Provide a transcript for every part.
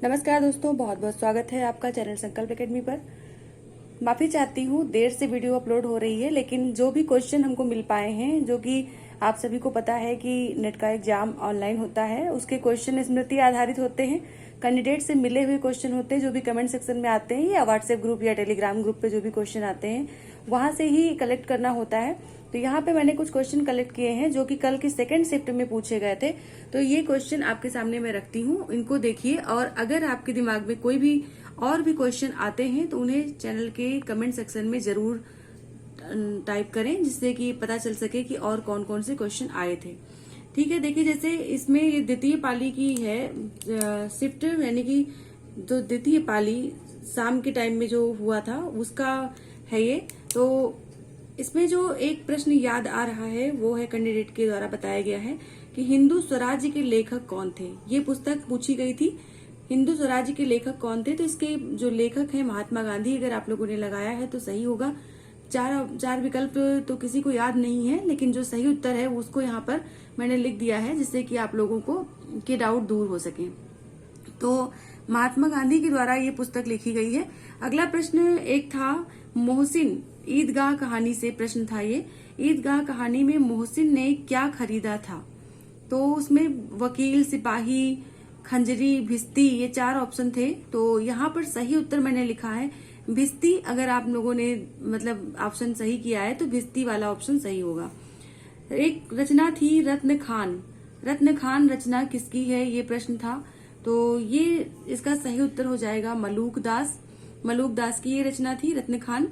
नमस्कार दोस्तों, बहुत बहुत स्वागत है आपका चैनल संकल्प एकेडमी पर। माफी चाहती हूँ, देर से वीडियो अपलोड हो रही है, लेकिन जो भी क्वेश्चन हमको मिल पाए हैं, जो कि आप सभी को पता है कि नेट का एग्जाम ऑनलाइन होता है, उसके क्वेश्चन स्मृति आधारित होते हैं। कैंडिडेट से मिले हुए क्वेश्चन होते हैं जो भी कमेंट सेक्शन में आते हैं या व्हाट्सएप ग्रुप या टेलीग्राम ग्रुप पे जो भी क्वेश्चन आते हैं वहां से ही कलेक्ट करना होता है। तो यहाँ पे मैंने कुछ क्वेश्चन कलेक्ट किए हैं जो कि कल की सेकंड शिफ्ट में पूछे गए थे। तो ये क्वेश्चन आपके सामने मैं रखती हूँ, इनको देखिए और अगर आपके दिमाग में कोई भी और भी क्वेश्चन आते हैं तो उन्हें चैनल के कमेंट सेक्शन में जरूर टाइप करें, जिससे कि पता चल सके कि और कौन कौन से क्वेश्चन आए थे। ठीक है, देखिए जैसे इसमें ये द्वितीय पाली की है शिफ्ट, यानी कि जो द्वितीय पाली शाम के टाइम में जो हुआ था उसका है ये। तो इसमें जो एक प्रश्न याद आ रहा है वो है, कैंडिडेट के द्वारा बताया गया है कि हिंदू स्वराज्य के लेखक कौन थे। ये पुस्तक पूछी गई थी, हिंदू स्वराज्य के लेखक कौन थे। तो इसके जो लेखक हैं महात्मा गांधी, अगर आप लोगों ने लगाया है तो सही होगा। चार विकल्प तो किसी को याद नहीं है, लेकिन जो सही उत्तर है उसको यहाँ पर मैंने लिख दिया है, जिससे कि आप लोगों को के डाउट दूर हो सके। तो महात्मा गांधी के द्वारा ये पुस्तक लिखी गई है। अगला प्रश्न एक था मोहसिन ईदगाह कहानी से प्रश्न था ये। ईदगाह कहानी में मोहसिन ने क्या खरीदा था। तो उसमें वकील, सिपाही, खंजरी, भिस्ती, ये 4 ऑप्शन थे। तो यहाँ पर सही उत्तर मैंने लिखा है भिस्ती। अगर आप लोगों ने मतलब ऑप्शन सही किया है तो भिस्ती वाला ऑप्शन सही होगा। एक रचना थी रत्न खान। रत्न खान रचना किसकी है, ये प्रश्न था। तो ये इसका सही उत्तर हो जाएगा मलूक दास। मलूक दास की ये रचना थी रत्न खान।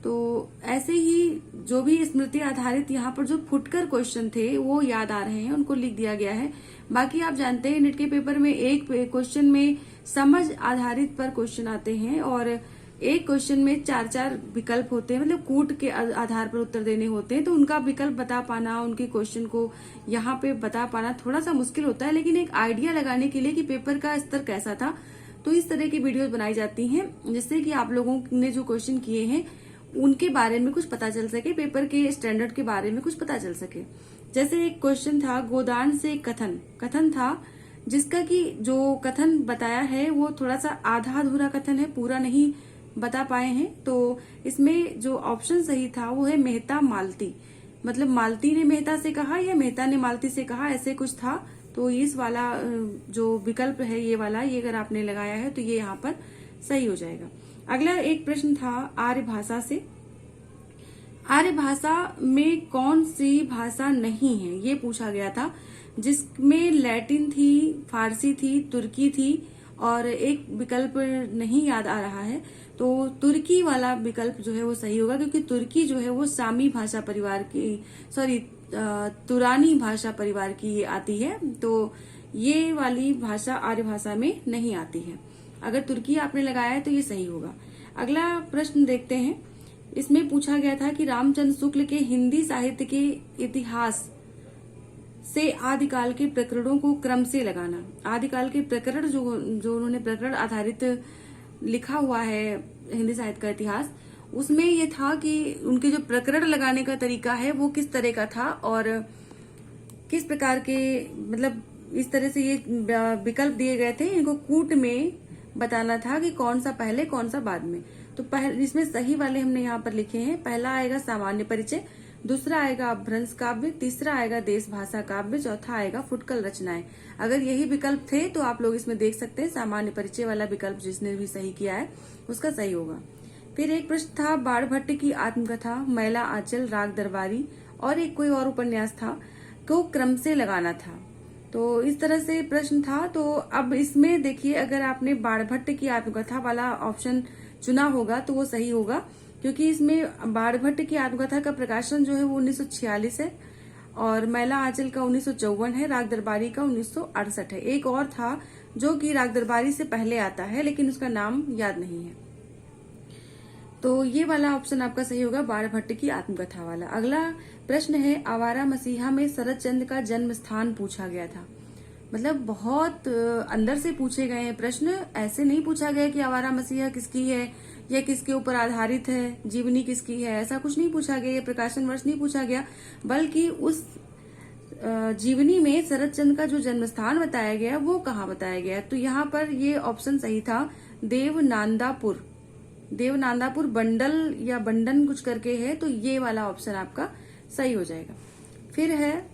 तो ऐसे ही जो भी स्मृति आधारित यहाँ पर जो फुटकर क्वेश्चन थे वो याद आ रहे हैं, उनको लिख दिया गया है। बाकी आप जानते हैं नेट के पेपर में एक क्वेश्चन में समझ आधारित पर क्वेश्चन आते हैं और एक क्वेश्चन में 4 विकल्प होते हैं, मतलब कूट के आधार पर उत्तर देने होते हैं। तो उनका विकल्प बता पाना, उनके क्वेश्चन को यहाँ पे बता पाना थोड़ा सा मुश्किल होता है, लेकिन एक आइडिया लगाने के लिए कि पेपर का स्तर कैसा था, तो इस तरह की वीडियोस बनाई जाती हैं, जिससे कि आप लोगों ने जो क्वेश्चन किए हैं उनके बारे में कुछ पता चल सके, पेपर के स्टैंडर्ड के बारे में कुछ पता चल सके। जैसे एक क्वेश्चन था गोदान से कथन था, जिसका कि जो कथन बताया है वो थोड़ा सा आधा अधूरा कथन है, पूरा नहीं बता पाए हैं। तो इसमें जो ऑप्शन सही था वो है मेहता मालती, मतलब मालती ने मेहता से कहा या मेहता ने मालती से कहा, ऐसे कुछ था। तो इस वाला जो विकल्प है ये वाला, ये अगर आपने लगाया है तो ये यहाँ पर सही हो जाएगा। अगला एक प्रश्न था आर्य भाषा से। आर्य भाषा में कौन सी भाषा नहीं है, ये पूछा गया था, जिसमें लैटिन थी, फारसी थी, तुर्की थी और एक विकल्प नहीं याद आ रहा है। तो तुर्की वाला विकल्प जो है वो सही होगा, क्योंकि तुर्की जो है वो सामी भाषा परिवार की, तुरानी भाषा परिवार की ये आती है। तो ये वाली भाषा आर्य भाषा में नहीं आती है। अगर तुर्की आपने लगाया है तो ये सही होगा। अगला प्रश्न देखते हैं। इसमें पूछा गया था कि रामचंद्र शुक्ल के हिंदी साहित्य के इतिहास से आदिकाल के प्रकरणों को क्रम से लगाना। आदिकाल के प्रकरण जो उन्होंने प्रकरण आधारित लिखा हुआ है हिंदी साहित्य का इतिहास, उसमें ये था कि उनके जो प्रकरण लगाने का तरीका है वो किस तरह का था और किस प्रकार के, मतलब इस तरह से ये विकल्प दिए गए थे, इनको कूट में बताना था कि कौन सा पहले कौन सा बाद में। तो इसमें सही वाले हमने यहाँ पर लिखे हैं। पहला आएगा सामान्य परिचय, दूसरा आएगा अपभ्रंश काव्य, तीसरा आएगा देश भाषा काव्य, चौथा आएगा फुटकल रचनाएं। अगर यही विकल्प थे तो आप लोग इसमें देख सकते हैं सामान्य परिचय वाला विकल्प जिसने भी सही किया है उसका सही होगा। फिर एक प्रश्न था बाणभट्ट की आत्मकथा, मैला आंचल, राग दरबारी और एक कोई और उपन्यास था को क्रम से लगाना था। तो इस तरह से प्रश्न था। तो अब इसमें देखिए, अगर आपने बाणभट्ट की आत्मकथा वाला ऑप्शन चुना होगा तो वो सही होगा, क्योंकि इसमें बाणभट्ट की आत्मकथा का प्रकाशन जो है वो 1946 है और मैला आंचल का 1954 है, राग दरबारी का 1968 है। एक और था जो कि राग दरबारी से पहले आता है, लेकिन उसका नाम याद नहीं है। तो ये वाला ऑप्शन आपका सही होगा, बाणभट्ट की आत्मकथा वाला। अगला प्रश्न है आवारा मसीहा में शरद चंद्र का जन्म स्थान पूछा गया था। मतलब बहुत अंदर से पूछे गए हैं प्रश्न, ऐसे नहीं पूछा गया कि आवारा मसीहा किसकी है या किसके ऊपर आधारित है, जीवनी किसकी है, ऐसा कुछ नहीं पूछा गया, ये प्रकाशन वर्ष नहीं पूछा गया, बल्कि उस जीवनी में शरद चंद्र का जो जन्म स्थान बताया गया वो कहाँ बताया गया? तो यहाँ पर ये ऑप्शन सही था, देवनांदापुर। देवनांदापुर बंडल या बंडन कुछ करके है, तो ये वाला ऑप्शन आपका सही हो जाएगा। फिर है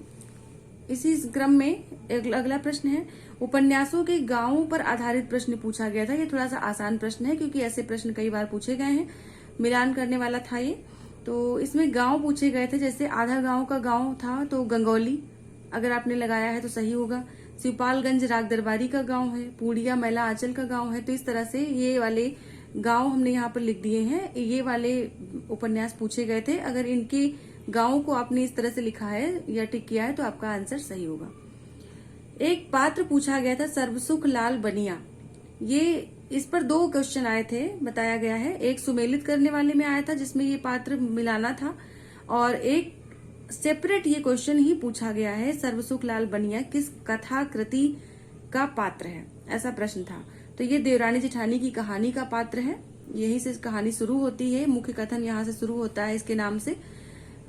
इसी क्रम में अगला प्रश्न है, उपन्यासों के गांवों पर आधारित प्रश्न पूछा गया था। ये थोड़ा सा आसान प्रश्न है क्योंकि ऐसे प्रश्न कई बार पूछे गए हैं, मिलान करने वाला था ये। तो इसमें गांव पूछे गए थे, जैसे आधा गांव का गांव था तो गंगौली, अगर आपने लगाया है तो सही होगा। शिवपालगंज राग दरबारी का गांव है, पूड़िया मैला आंचल का गांव है। तो इस तरह से ये वाले गांव हमने यहाँ पर लिख दिए हैं, ये वाले उपन्यास पूछे गए थे। अगर इनके गांव को आपने इस तरह से लिखा है या टिक किया है तो आपका आंसर सही होगा। एक पात्र पूछा गया था, सर्वसुख लाल बनिया। ये इस पर 2 क्वेश्चन आए थे, बताया गया है। एक सुमेलित करने वाले में आया था जिसमें ये पात्र मिलाना था, और एक सेपरेट ये क्वेश्चन ही पूछा गया है, सर्वसुख लाल बनिया किस कथा कृति का पात्र है, ऐसा प्रश्न था। तो ये देवरानी जेठानी की कहानी का पात्र है, यही से कहानी शुरू होती है, मुख्य कथन यहाँ से शुरू होता है इसके नाम से।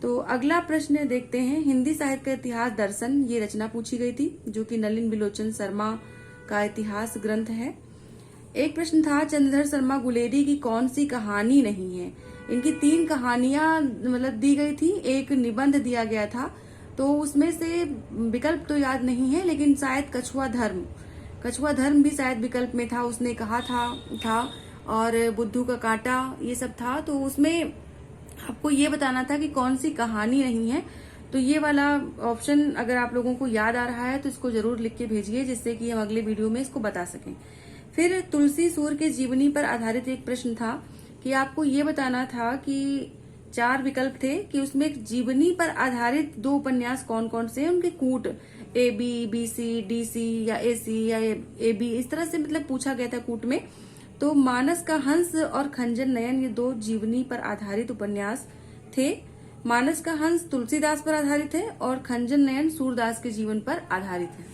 तो अगला प्रश्न देखते हैं, हिंदी साहित्य का इतिहास दर्शन, ये रचना पूछी गई थी जो कि नलिन बिलोचन शर्मा का इतिहास ग्रंथ है। एक प्रश्न था, चंद्रधर शर्मा गुलेरी की कौन सी कहानी नहीं है? इनकी 3 कहानियां मतलब दी गई थी, एक निबंध दिया गया था, तो उसमें से विकल्प तो याद नहीं है, लेकिन शायद कछुआ धर्म भी शायद विकल्प में था, उसने कहा था और बुद्धू का कांटा, ये सब था। तो उसमें आपको ये बताना था कि कौन सी कहानी नहीं है। तो ये वाला ऑप्शन अगर आप लोगों को याद आ रहा है तो इसको जरूर लिख के भेजिए, जिससे कि हम अगले वीडियो में इसको बता सकें। फिर तुलसी सूर के जीवनी पर आधारित एक प्रश्न था कि आपको ये बताना था कि 4 विकल्प थे कि उसमें जीवनी पर आधारित 2 उपन्यास कौन कौन से हैं, उनके कूट AB, BC, DC या AC या AB, इस तरह से मतलब पूछा गया था कूट में। तो मानस का हंस और खंजन नयन ये 2 जीवनी पर आधारित उपन्यास थे। मानस का हंस तुलसीदास पर आधारित है और खंजन नयन सूरदास के जीवन पर आधारित है।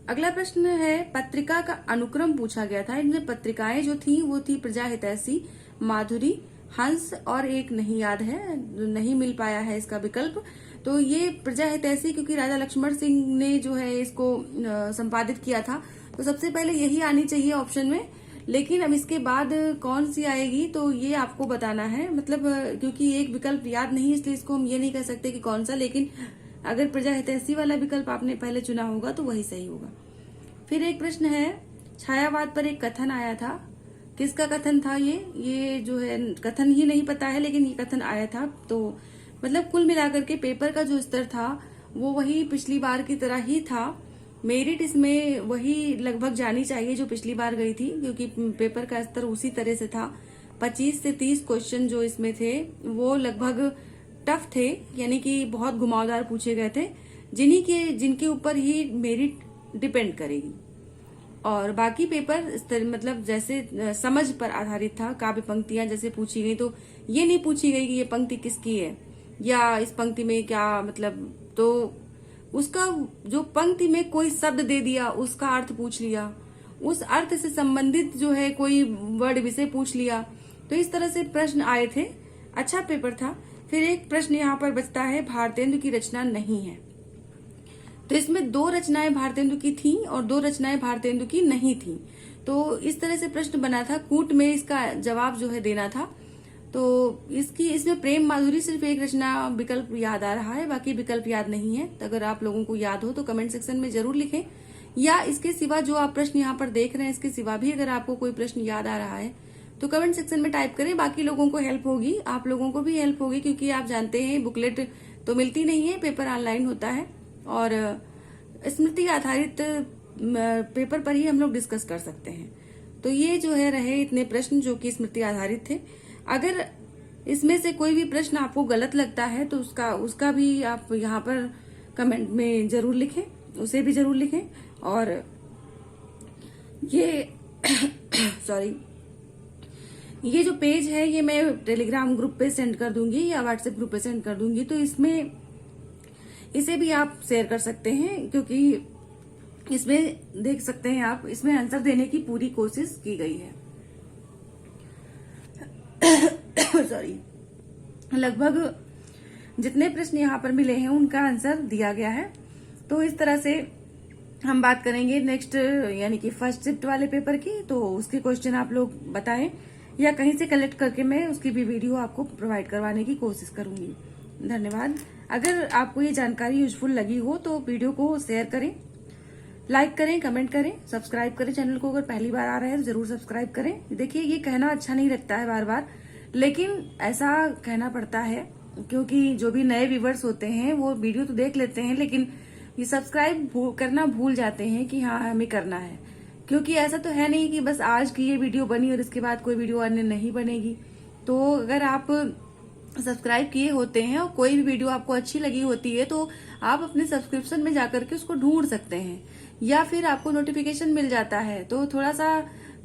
अगला प्रश्न है, पत्रिका का अनुक्रम पूछा गया था। इनमें पत्रिकाएं जो थी वो थी प्रजा हितैषी, माधुरी, हंस और एक नहीं याद है, नहीं मिल पाया है इसका विकल्प। तो ये प्रजा हितैषी क्योंकि राजा लक्ष्मण सिंह ने जो है इसको संपादित किया था, तो सबसे पहले यही आनी चाहिए ऑप्शन में। लेकिन अब इसके बाद कौन सी आएगी तो ये आपको बताना है, मतलब क्योंकि एक विकल्प याद नहीं, इसलिए इसको हम ये नहीं कह सकते कि कौन सा, लेकिन अगर प्रजा हितैषी वाला विकल्प आपने पहले चुना होगा तो वही सही होगा। फिर एक प्रश्न है, छायावाद पर एक कथन आया था, किसका कथन था ये जो है कथन ही नहीं पता है, लेकिन ये कथन आया था। तो मतलब कुल मिलाकर के पेपर का जो स्तर था वो वही पिछली बार की तरह ही था। मेरिट इसमें वही लगभग जानी चाहिए जो पिछली बार गई थी, क्योंकि पेपर का स्तर उसी तरह से था। 25 से 30 क्वेश्चन जो इसमें थे वो लगभग टफ थे, यानी कि बहुत घुमावदार पूछे गए थे, जिनके ऊपर ही मेरिट डिपेंड करेगी। और बाकी पेपर मतलब जैसे समझ पर आधारित था, काव्य पंक्तियां जैसे पूछी गई, तो ये नहीं पूछी गई कि ये पंक्ति किसकी है या इस पंक्ति में क्या मतलब, तो उसका जो पंक्ति में कोई शब्द दे दिया उसका अर्थ पूछ लिया, उस अर्थ से संबंधित जो है कोई वर्ड विषय पूछ लिया, तो इस तरह से प्रश्न आए थे। अच्छा पेपर था। फिर एक प्रश्न यहाँ पर बचता है, भारतेंदु की रचना नहीं है। तो इसमें 2 रचनाएं भारतेंदु की थी और 2 रचनाएं भारतेंदु की नहीं थी। तो इस तरह से प्रश्न बना था, कूट में इसका जवाब जो है देना था। तो इसमें प्रेम माधुरी सिर्फ एक रचना विकल्प याद आ रहा है, बाकी विकल्प याद नहीं है। तो अगर आप लोगों को याद हो तो कमेंट सेक्शन में जरूर लिखें, या इसके सिवा जो आप प्रश्न यहाँ पर देख रहे हैं इसके सिवा भी अगर आपको कोई प्रश्न याद आ रहा है तो कमेंट सेक्शन में टाइप करें। बाकी लोगों को हेल्प होगी, आप लोगों को भी हेल्प होगी, क्योंकि आप जानते हैं बुकलेट तो मिलती नहीं है, पेपर ऑनलाइन होता है और स्मृति आधारित पेपर पर ही हम लोग डिस्कस कर सकते हैं। तो ये जो है रहे इतने प्रश्न जो कि स्मृति आधारित थे। अगर इसमें से कोई भी प्रश्न आपको गलत लगता है तो उसका भी आप यहाँ पर कमेंट में जरूर लिखें, उसे भी जरूर लिखें। और ये सॉरी, ये जो पेज है ये मैं टेलीग्राम ग्रुप पे सेंड कर दूंगी या व्हाट्सएप ग्रुप पे सेंड कर दूंगी, तो इसमें इसे भी आप शेयर कर सकते हैं, क्योंकि इसमें देख सकते हैं आप, इसमें आंसर देने की पूरी कोशिश की गई है। सॉरी, लगभग जितने प्रश्न यहाँ पर मिले हैं उनका आंसर दिया गया है। तो इस तरह से हम बात करेंगे नेक्स्ट यानी कि फर्स्ट शिफ्ट वाले पेपर की। तो उसके क्वेश्चन आप लोग बताएं या कहीं से कलेक्ट करके मैं उसकी भी वीडियो आपको प्रोवाइड करवाने की कोशिश करूंगी। धन्यवाद। अगर आपको ये जानकारी यूजफुल लगी हो तो वीडियो को शेयर करें, लाइक करें, कमेंट करें, सब्सक्राइब करें। चैनल को अगर पहली बार आ रहे हैं तो जरूर सब्सक्राइब करें। देखिए, ये कहना अच्छा नहीं लगता है बार बार, लेकिन ऐसा कहना पड़ता है क्योंकि जो भी नए व्यूवर्स होते हैं वो वीडियो तो देख लेते हैं, लेकिन ये सब्सक्राइब करना भूल जाते हैं कि हाँ हमें करना है। क्योंकि ऐसा तो है नहीं कि बस आज की ये वीडियो बनी और इसके बाद कोई वीडियो अन्य नहीं बनेगी। तो अगर आप सब्सक्राइब किए होते हैं और कोई भी वीडियो आपको अच्छी लगी होती है तो आप अपने सब्सक्रिप्शन में जाकर के उसको ढूंढ सकते हैं, या फिर आपको नोटिफिकेशन मिल जाता है। तो थोड़ा सा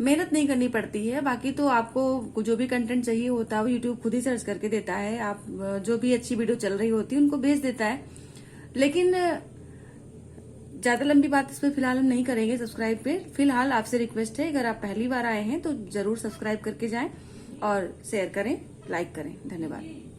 मेहनत नहीं करनी पड़ती है। बाकी तो आपको जो भी कंटेंट चाहिए होता है वो यूट्यूब खुद ही सर्च करके देता है। आप जो भी अच्छी वीडियो चल रही होती है उनको भेज देता है। लेकिन ज्यादा लंबी बात इस पर फिलहाल हम नहीं करेंगे सब्सक्राइब पे। फिलहाल आपसे रिक्वेस्ट है, अगर आप पहली बार आए हैं तो जरूर सब्सक्राइब करके जाएं और शेयर करें, लाइक करें। धन्यवाद।